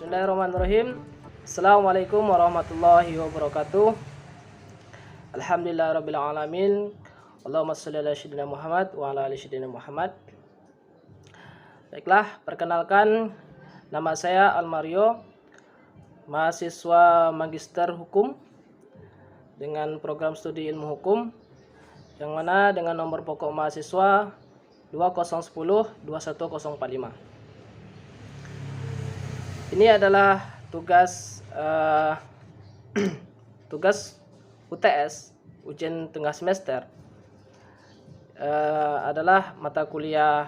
Bismillahirrahmanirrahim. Assalamualaikum warahmatullahi wabarakatuh. Alhamdulillah rabbil alamin. Allahumma shalli ala sayyidina Muhammad wa ala ali sayyidina Muhammad. Baiklah, perkenalkan, nama saya Almario, mahasiswa Magister Hukum dengan program studi ilmu hukum, yang mana dengan nomor pokok mahasiswa 2010-21045. Ini adalah tugas tugas UTS, ujian tengah semester, adalah mata kuliah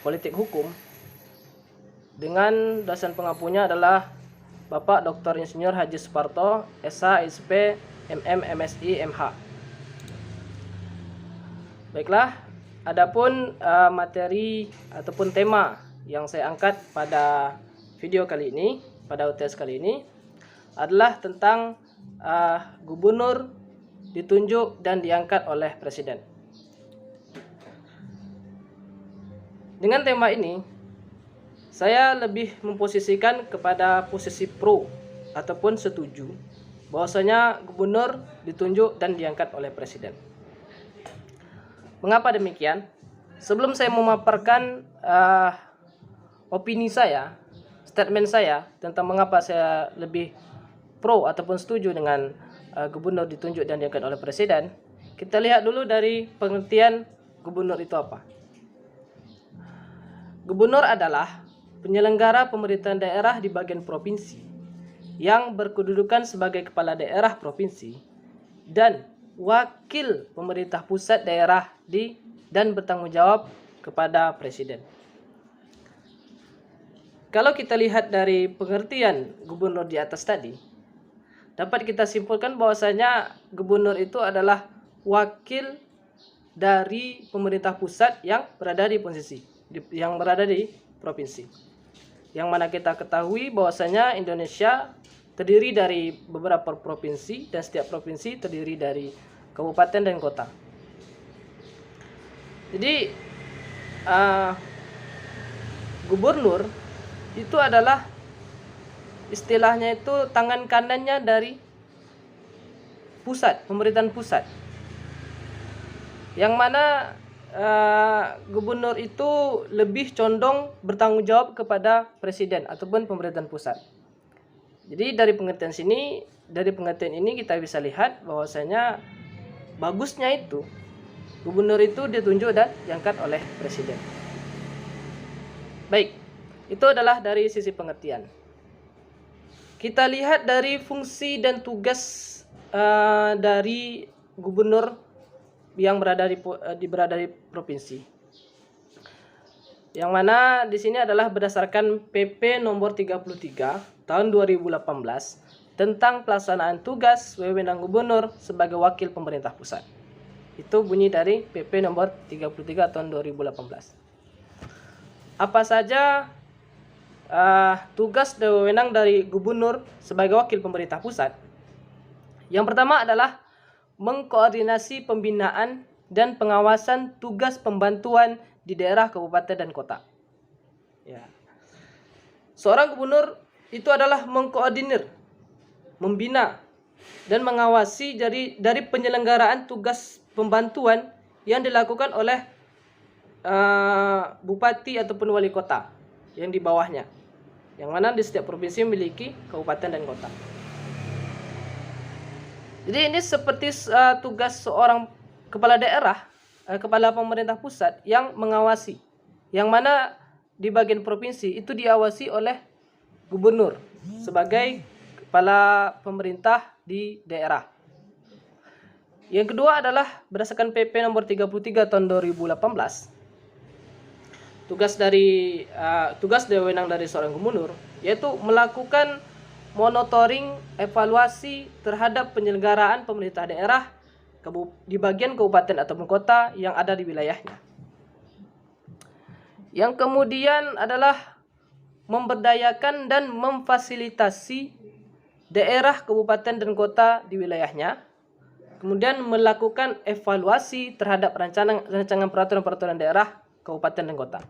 politik hukum dengan dosen pengampunya adalah Bapak Dr. Insinyur Haji Suparto, SH, SP, MM, MSI, MH. Baiklah, adapun materi ataupun tema yang saya angkat pada video kali ini, pada UTS kali ini, adalah tentang gubernur ditunjuk dan diangkat oleh presiden. Dengan tema ini, saya lebih memposisikan kepada posisi pro ataupun setuju bahwasanya gubernur ditunjuk dan diangkat oleh presiden. Mengapa demikian? Sebelum saya memaparkan opini saya, statement saya tentang mengapa saya lebih pro ataupun setuju dengan gubernur ditunjuk dan diangkat oleh presiden, kita lihat dulu dari pengertian gubernur itu apa. Gubernur adalah penyelenggara pemerintahan daerah di bagian provinsi yang berkedudukan sebagai kepala daerah provinsi dan wakil pemerintah pusat daerah dan bertanggung jawab kepada presiden. Kalau kita lihat dari pengertian gubernur di atas tadi, dapat kita simpulkan bahwasanya gubernur itu adalah wakil dari pemerintah pusat yang berada di provinsi. Yang mana kita ketahui bahwasanya Indonesia terdiri dari beberapa provinsi dan setiap provinsi terdiri dari kabupaten dan kota. Jadi gubernur itu adalah istilahnya itu tangan kanannya dari pusat, pemerintahan pusat. Yang mana gubernur itu lebih condong bertanggung jawab kepada presiden ataupun pemerintahan pusat. Jadi dari pengertian ini kita bisa lihat bahwasanya bagusnya itu gubernur itu ditunjuk dan diangkat oleh presiden. Baik, itu adalah dari sisi pengertian. Kita lihat dari fungsi dan tugas dari gubernur yang berada di provinsi. Yang mana di sini adalah berdasarkan PP nomor 33 tahun 2018 tentang pelaksanaan tugas wewenang gubernur sebagai wakil pemerintah pusat. Itu bunyi dari PP nomor 33 tahun 2018. Apa saja tugas dan wewenang dari gubernur sebagai wakil pemerintah pusat? Yang pertama adalah mengkoordinasi pembinaan dan pengawasan tugas pembantuan di daerah, kabupaten, dan kota. Ya. Seorang gubernur itu adalah mengkoordinir, membina, dan mengawasi dari penyelenggaraan tugas pembantuan yang dilakukan oleh bupati ataupun wali kota yang di bawahnya. Yang mana di setiap provinsi memiliki kabupaten dan kota. Jadi ini seperti tugas seorang kepala daerah, kepala pemerintah pusat yang mengawasi. Yang mana di bagian provinsi itu diawasi oleh gubernur sebagai kepala pemerintah di daerah. Yang kedua adalah berdasarkan PP nomor 33 tahun 2018. Tugas dan wewenang dari seorang gubernur yaitu melakukan monitoring, evaluasi terhadap penyelenggaraan pemerintah daerah di bagian kabupaten ataupun kota yang ada di wilayahnya. Yang kemudian adalah memberdayakan dan memfasilitasi daerah, kabupaten, dan kota di wilayahnya. Kemudian melakukan evaluasi terhadap rancangan peraturan-peraturan daerah, kabupaten, dan kota.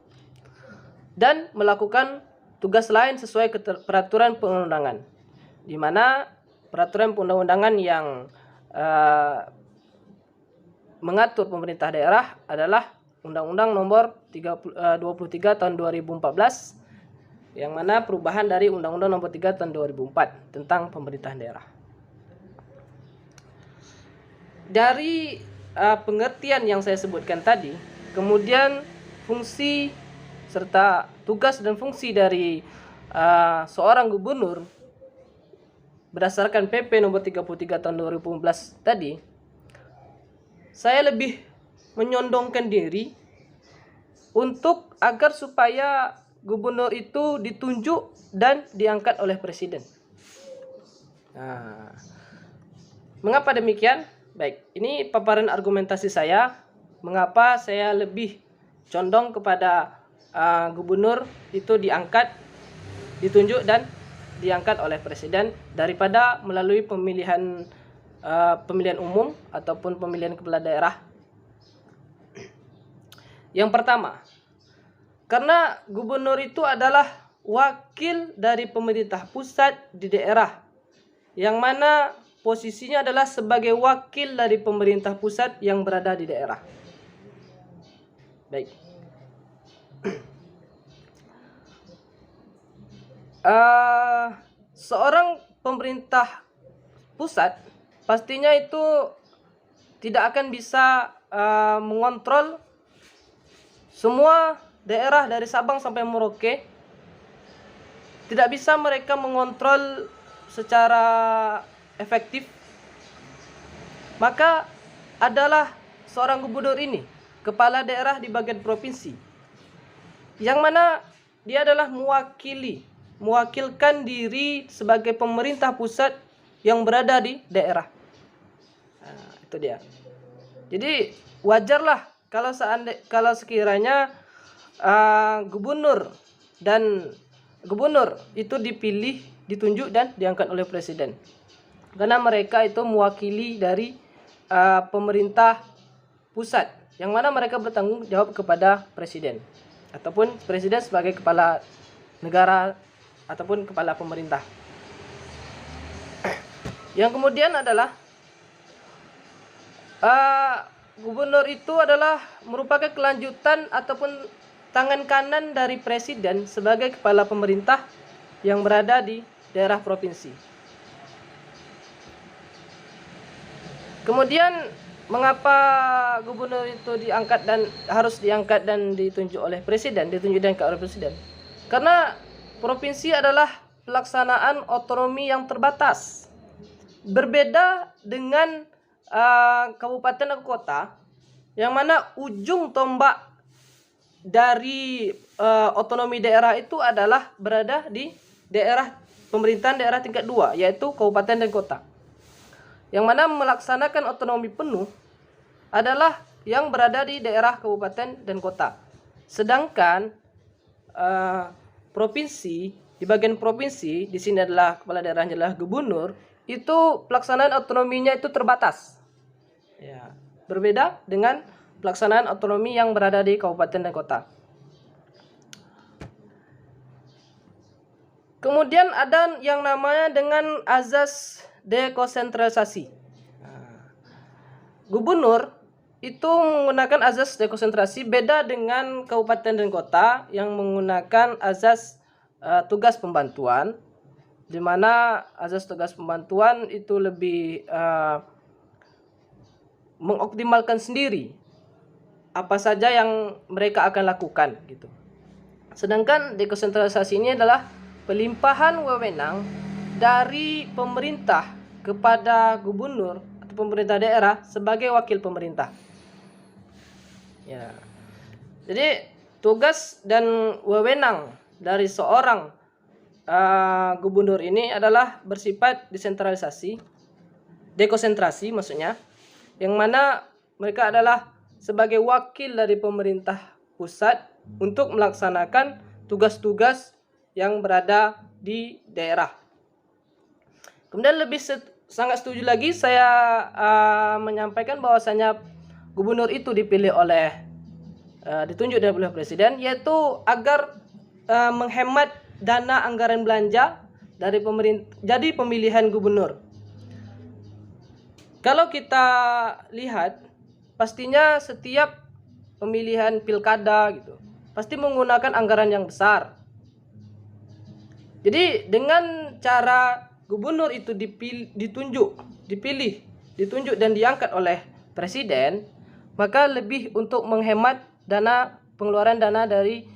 Dan melakukan tugas lain sesuai peraturan perundang-undangan, di mana peraturan perundang-undangan yang mengatur pemerintah daerah adalah Undang-Undang Nomor 23 Tahun 2014, yang mana perubahan dari Undang-Undang Nomor 3 Tahun 2004 tentang pemerintahan daerah. Dari pengertian yang saya sebutkan tadi, kemudian fungsi serta tugas dan fungsi dari seorang gubernur berdasarkan PP nomor 33 tahun 2014 tadi, saya lebih menyondongkan diri untuk agar supaya gubernur itu ditunjuk dan diangkat oleh presiden. Nah, mengapa demikian? Baik, ini paparan argumentasi saya. Mengapa saya lebih condong kepada gubernur itu diangkat, ditunjuk dan diangkat oleh presiden daripada melalui pemilihan umum ataupun pemilihan kepala daerah. Yang pertama, karena gubernur itu adalah wakil dari pemerintah pusat di daerah, yang mana posisinya adalah sebagai wakil dari pemerintah pusat yang berada di daerah. Baik. Seorang pemerintah pusat pastinya itu tidak akan bisa mengontrol semua daerah dari Sabang sampai Merauke. Tidak bisa mereka mengontrol secara efektif. Maka adalah seorang gubernur ini kepala daerah di bagian provinsi, yang mana dia adalah mewakilkan diri sebagai pemerintah pusat yang berada di daerah. Nah, itu dia. Jadi wajarlah kalau sekiranya gubernur itu dipilih, ditunjuk dan diangkat oleh presiden, karena mereka itu mewakili dari pemerintah pusat, yang mana mereka bertanggung jawab kepada presiden ataupun presiden sebagai kepala negara ataupun kepala pemerintah. Yang kemudian adalah gubernur itu adalah merupakan kelanjutan ataupun tangan kanan dari presiden sebagai kepala pemerintah yang berada di daerah provinsi. Kemudian mengapa gubernur itu harus diangkat dan ditunjuk oleh presiden, oleh presiden? Karena provinsi adalah pelaksanaan otonomi yang terbatas. Berbeda dengan kabupaten atau kota, yang mana ujung tombak dari otonomi daerah itu adalah berada di daerah pemerintahan daerah tingkat 2, yaitu kabupaten dan kota. Yang mana melaksanakan otonomi penuh adalah yang berada di daerah kabupaten dan kota. Sedangkan provinsi, di bagian provinsi, di sini adalah kepala daerahnya adalah gubernur, itu pelaksanaan otonominya itu terbatas. Ya, berbeda dengan pelaksanaan otonomi yang berada di kabupaten dan kota. Kemudian ada yang namanya dengan azas dekonsentrasi. Gubernur itu menggunakan azas dekonsentrasi, beda dengan kabupaten dan kota yang menggunakan azas tugas pembantuan, di mana azas tugas pembantuan itu lebih mengoptimalkan sendiri apa saja yang mereka akan lakukan gitu. Sedangkan dekonsentrasi ini adalah pelimpahan wewenang dari pemerintah kepada gubernur atau pemerintah daerah sebagai wakil pemerintah. Ya. Jadi tugas dan wewenang dari seorang gubernur ini adalah bersifat dekonsentrasi maksudnya, yang mana mereka adalah sebagai wakil dari pemerintah pusat untuk melaksanakan tugas-tugas yang berada di daerah. Kemudian lebih sangat setuju lagi saya menyampaikan bahwasanya gubernur itu ditunjuk oleh presiden, yaitu agar menghemat dana anggaran belanja dari pemerintah jadi pemilihan gubernur. Kalau kita lihat, pastinya setiap pemilihan pilkada gitu pasti menggunakan anggaran yang besar. Jadi dengan cara gubernur itu ditunjuk dan diangkat oleh presiden, maka lebih untuk menghemat pengeluaran dana dari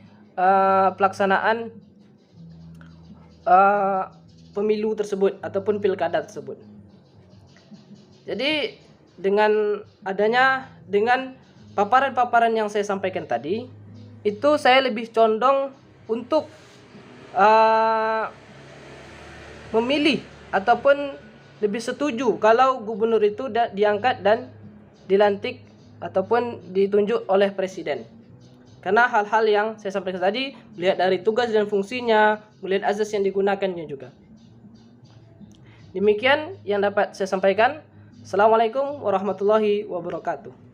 pelaksanaan pemilu tersebut ataupun pilkada tersebut. Jadi dengan paparan-paparan yang saya sampaikan tadi, itu saya lebih condong untuk memilih ataupun lebih setuju kalau gubernur itu diangkat dan dilantik ataupun ditunjuk oleh presiden. Karena hal-hal yang saya sampaikan tadi, melihat dari tugas dan fungsinya, melihat azas yang digunakannya juga. Demikian yang dapat saya sampaikan. Assalamualaikum warahmatullahi wabarakatuh.